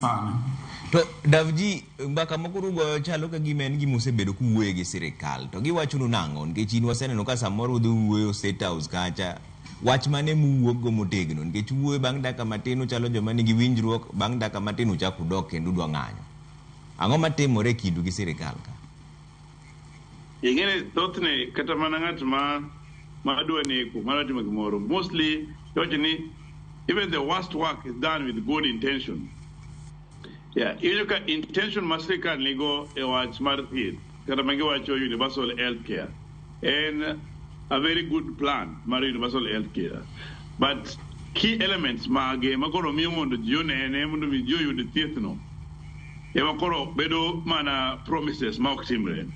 To Davji mbaka mokuru go chalo ka gimen gi mosebedo kuwuoyo gi sirkal to giwacho nango nikech in waseneno ka samoro udhi wuoyo State House kacha wach mane muwuok go motegno nikech wuoyo bang' dakika matin uchalo joma nigi winjruok bang' dakika matin uchako udok kendo udwa ng'anyo. Ang'o matimore kindu gi sirkal ka? Ingene thothne kata mana ng'at ma dwa neko mar timo gimoro mostly ni even the worst work is done with good intention. Yeah, you look at intention masika nigo e wach mar thieth kata mangi wacho universal health care and a very good plan mar universal health care, but key elements mage makoro miyo mondo jione mondo mi jiyo yud thieth no e makoro bedo mana promises ma ok timre.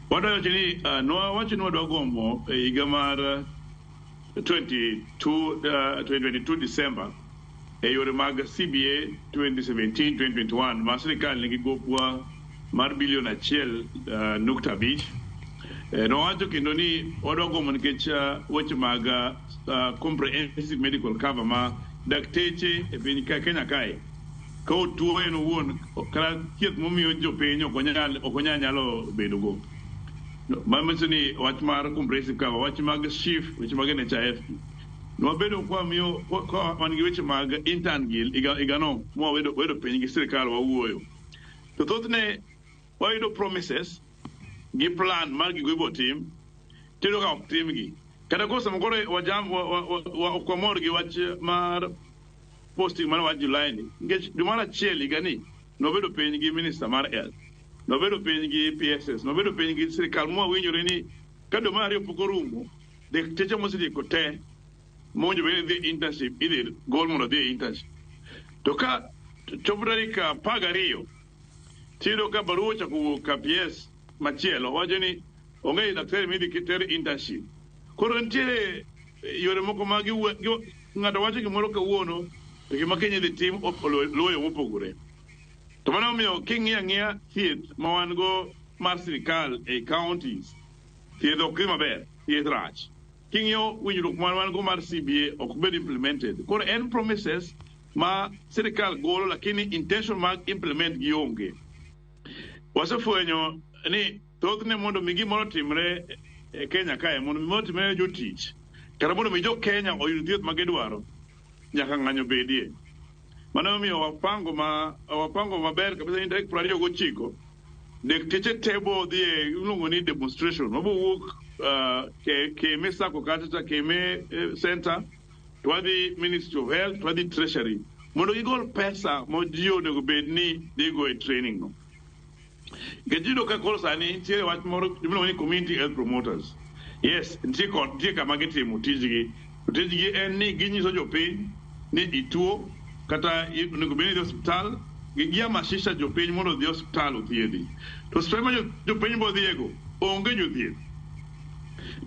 Wado ni no wacho no dogomo e higa mar 2022 December e yore mag CBA 2017-2021 ma sirkal nigi gopwa mar bilion 1.5 no wacho kendo ni wadogomo nikech weche mag comprehensive medical cover ma dakteche e piny Kenya kae ka otuo en owuon kata thieth momiyo jopiny ok onyalo bedo go. Mamese ni wach mar comprehensive cover, wach mag shift, wach mag NHIF. No bedo kwa miyo ko man gi weche mag intern gil igano mo wedo piny gi sirkal wawuoyo. To thothne wayudo promises gi plan mar gi go tim tero ka ok tim gi. Kata ko samo gore wajam kwa mor gi wach mar posting mar wach July ni. Ngech jumara chiel igani no bedo piny gi minister mar health. No bedo piny gi PSS, no bedo piny gi sirkal mo winjore ni kado mari opokorumo de teche mosidi ko te monjo bene the internship either goal mondo the internship to ka chobrari ka pagario tiro ka baruo chako ka PS machielo wacho ni onge daktari midi kiter internship koro ntiere yore moko magi ng'ato wacho gimoro kawuono to gima Kenya the team loyo mopogore. To mano miyo king'iya thieth ma wan go mar sirkal e counties thieth ok dhi maber, thieth rach. King'iyo winjruok ma wan go mar CBA ok bed implemented. Koro en promises ma sirkal golo lakini intention mag implement gi onge. Wasefwenyo ni thothne mondo mi gimoro timre e Kenya kae mondo mi timre jotich kata mondo mi jo Kenya oyud thieth ma gidwaro nyaka ng'anyo bedie. Mano miyo wapango maber kabisa ni tarik 29 dakteche tebo dhie iluongo ni demonstration mabuwuok KMPDU Sacco kata KMPDU Center to the Ministry of Health to the Treasury mondo gigol pesa moji onego bed ni dhi go e training no. Gejido ka koro sani ntiere wach moro iluongo ni community health promoters. Yes, ntie kama gitimo tijgi en ni ginyiso jopiny ni ituo kata onego bed ni dhi hospital gigia mashisha jopiny mondo dhi hospital othiedhi. To sprema jopiny bo dhiego onge jothieth.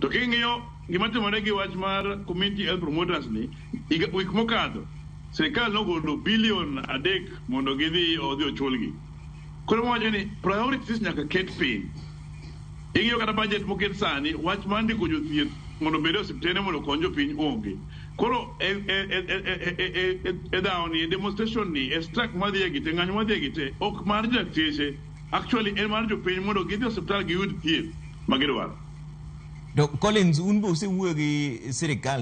To king'iyo gima timore gi wach mar community health promoters ni wik mokadho sirkal nogolo bilion 3 mondo gidhi ochulgi. Koro wacho ni priorities nyaka ket piny. Ing'iyo kata budget moket sani wach mar ndiko jothieth mondo bed osiptende mondo konyo jopiny onge. Koro dawni demonstration ni strike madhiye gite ng'anyo madhiye gite ok mar dakteche actually en mar jopiny mondo gidhi hospital giyud thieth magidwaro. To Collins un bo usewuoyo gi sirkal